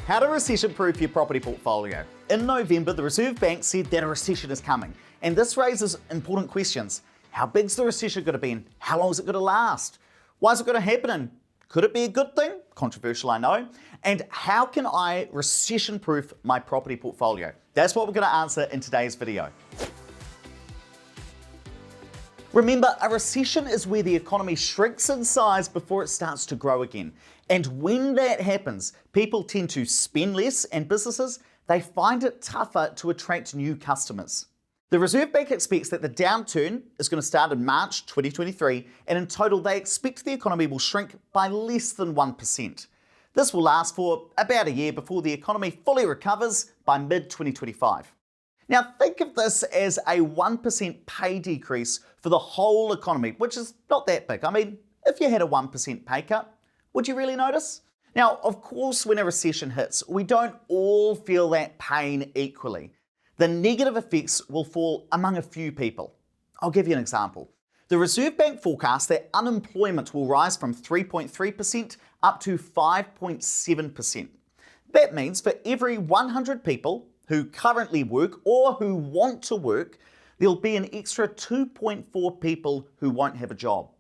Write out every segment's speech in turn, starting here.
How to recession-proof your property portfolio. In November, the Reserve Bank said that a recession is coming, and this raises important questions. How big's the recession going to be, and how long is it going to last? Why is it going to happen, and could it be a good thing? Controversial, I know. And how can I recession-proof my property portfolio? That's what we're going to answer in today's video. Remember, a recession is where the economy shrinks in size before it starts to grow again. And when that happens, people tend to spend less, and businesses, they find it tougher to attract new customers. The Reserve Bank expects that the downturn is going to start in March 2023, and in total they expect the economy will shrink by less than 1%. This will last for about a year before the economy fully recovers by mid-2025. Now think of this as a 1% pay decrease for the whole economy, which is not that big. I mean, if you had a 1% pay cut, would you really notice? Now, of course, when a recession hits, we don't all feel that pain equally. The negative effects will fall among a few people. I'll give you an example. The Reserve Bank forecasts that unemployment will rise from 3.3% up to 5.7%. That means for every 100 people who currently work or who want to work, there'll be an extra 2.4 people who won't have a job.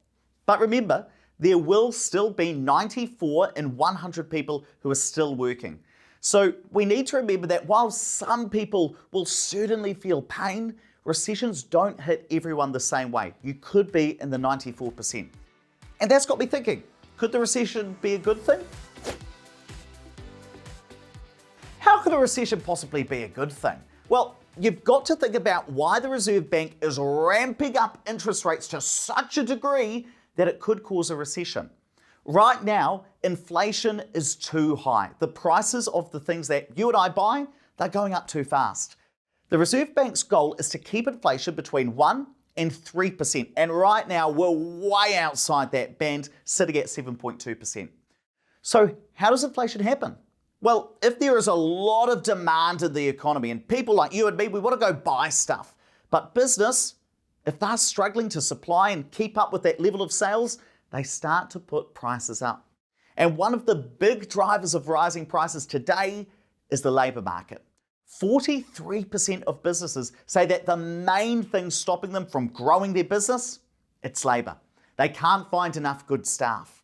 But remember, there will still be 94 in 100 people who are still working. So we need to remember that while some people will certainly feel pain, recessions don't hit everyone the same way. You could be in the 94%. And that's got me thinking, could the recession be a good thing? How could a recession possibly be a good thing? Well, you've got to think about why the Reserve Bank is ramping up interest rates to such a degree that it could cause a recession. Right now, inflation is too high. The prices of the things that you and I buy, they're going up too fast. The Reserve Bank's goal is to keep inflation between 1% and 3%. And right now, we're way outside that band, sitting at 7.2%. So how does inflation happen? Well, if there is a lot of demand in the economy and people like you and me, we want to go buy stuff. But business, if they're struggling to supply and keep up with that level of sales, they start to put prices up. And one of the big drivers of rising prices today is the labour market. 43% of businesses say that the main thing stopping them from growing their business, it's labour. They can't find enough good staff.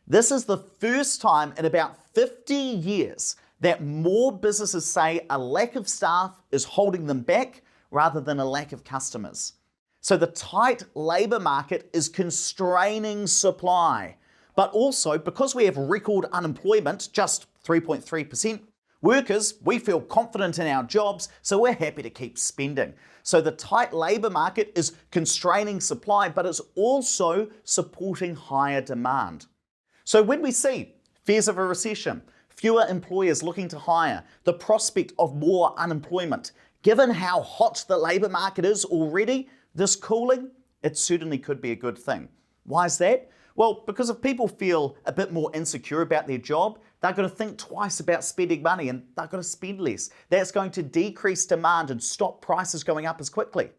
This is the first time in about 50 years that more businesses say a lack of staff is holding them back rather than a lack of customers. So the tight labour market is constraining supply. But also, because we have record unemployment, just 3.3%, workers, we feel confident in our jobs, so we're happy to keep spending. So the tight labour market is constraining supply, but it's also supporting higher demand. So when we see fears of a recession, fewer employers looking to hire, the prospect of more unemployment, given how hot the labour market is already, this cooling, it certainly could be a good thing. Why is that? Well, because if people feel a bit more insecure about their job, they're going to think twice about spending money and they're going to spend less. That's going to decrease demand and stop prices going up as quickly.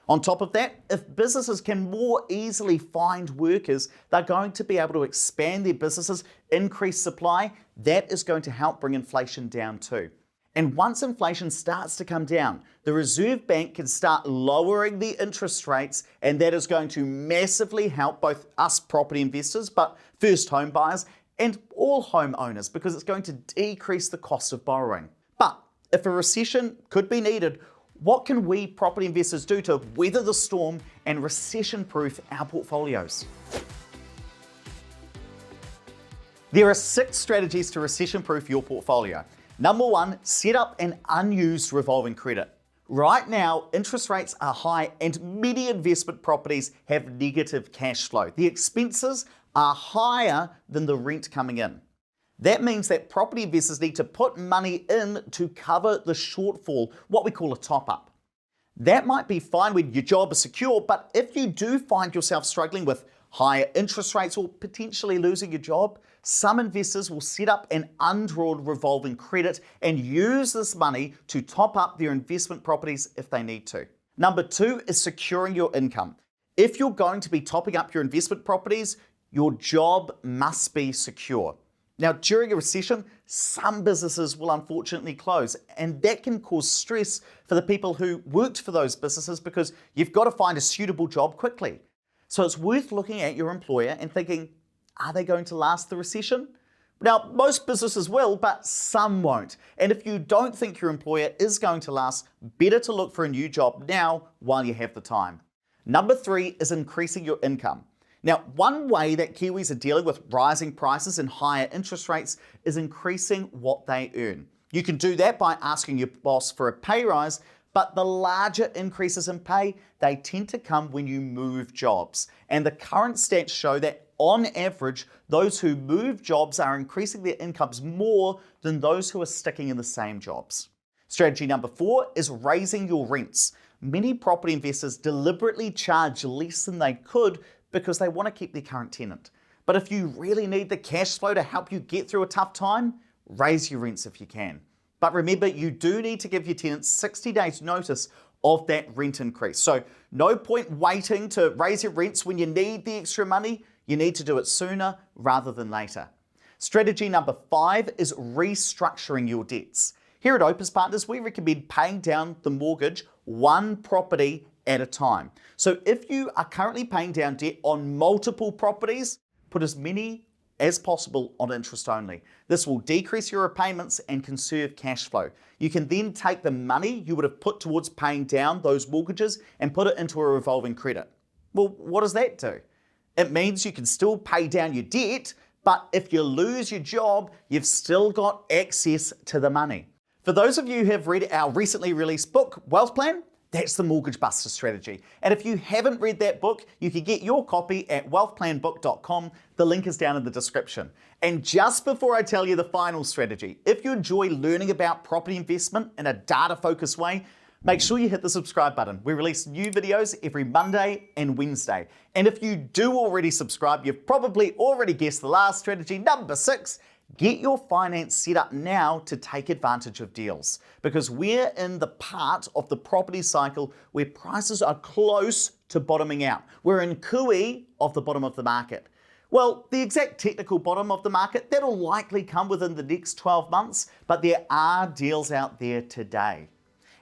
On top of that, if businesses can more easily find workers, they're going to be able to expand their businesses, increase supply. That is going to help bring inflation down too. And once inflation starts to come down, the Reserve Bank can start lowering the interest rates, and that is going to massively help both us property investors, but first home buyers and all homeowners, because it's going to decrease the cost of borrowing. But if a recession could be needed, what can we property investors do to weather the storm and recession-proof our portfolios? There are 6 strategies to recession-proof your portfolio. Number 1, set up an unused revolving credit. Right now, interest rates are high and many investment properties have negative cash flow. The expenses are higher than the rent coming in. That means that property investors need to put money in to cover the shortfall, what we call a top-up. That might be fine when your job is secure, but if you do find yourself struggling with higher interest rates or potentially losing your job, some investors will set up an undrawn revolving credit and use this money to top up their investment properties if they need to. Number 2 is securing your income. If you're going to be topping up your investment properties, your job must be secure. Now, during a recession, some businesses will unfortunately close, and that can cause stress for the people who worked for those businesses because you've got to find a suitable job quickly. So it's worth looking at your employer and thinking, are they going to last the recession? Now, most businesses will, but some won't. And if you don't think your employer is going to last, better to look for a new job now while you have the time. Number 3 is increasing your income. Now, one way that Kiwis are dealing with rising prices and higher interest rates is increasing what they earn. You can do that by asking your boss for a pay rise, but the larger increases in pay, they tend to come when you move jobs. And the current stats show that on average, those who move jobs are increasing their incomes more than those who are sticking in the same jobs. Strategy number 4 is raising your rents. Many property investors deliberately charge less than they could because they want to keep their current tenant. But if you really need the cash flow to help you get through a tough time, raise your rents if you can. But remember, you do need to give your tenants 60 days notice of that rent increase. So no point waiting to raise your rents when you need the extra money. You need to do it sooner rather than later. Strategy number 5 is restructuring your debts. Here at Opus Partners, we recommend paying down the mortgage one property at a time. So if you are currently paying down debt on multiple properties, put as many as possible on interest only. This will decrease your repayments and conserve cash flow. You can then take the money you would have put towards paying down those mortgages and put it into a revolving credit. Well, what does that do? It means you can still pay down your debt, but if you lose your job, you've still got access to the money. For those of you who have read our recently released book, Wealth Plan, that's the Mortgage Buster strategy. And if you haven't read that book, you can get your copy at wealthplanbook.com. The link is down in the description. And just before I tell you the final strategy, if you enjoy learning about property investment in a data-focused way, make sure you hit the subscribe button. We release new videos every Monday and Wednesday. And if you do already subscribe, you've probably already guessed the last strategy, number 6. Get your finance set up now to take advantage of deals, because we're in the part of the property cycle where prices are close to bottoming out. We're in cooee of the bottom of the market. Well, the exact technical bottom of the market, that'll likely come within the next 12 months, but there are deals out there today.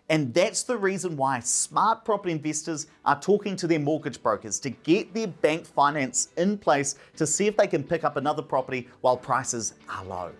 And that's the reason why smart property investors are talking to their mortgage brokers to get their bank finance in place to see if they can pick up another property while prices are low.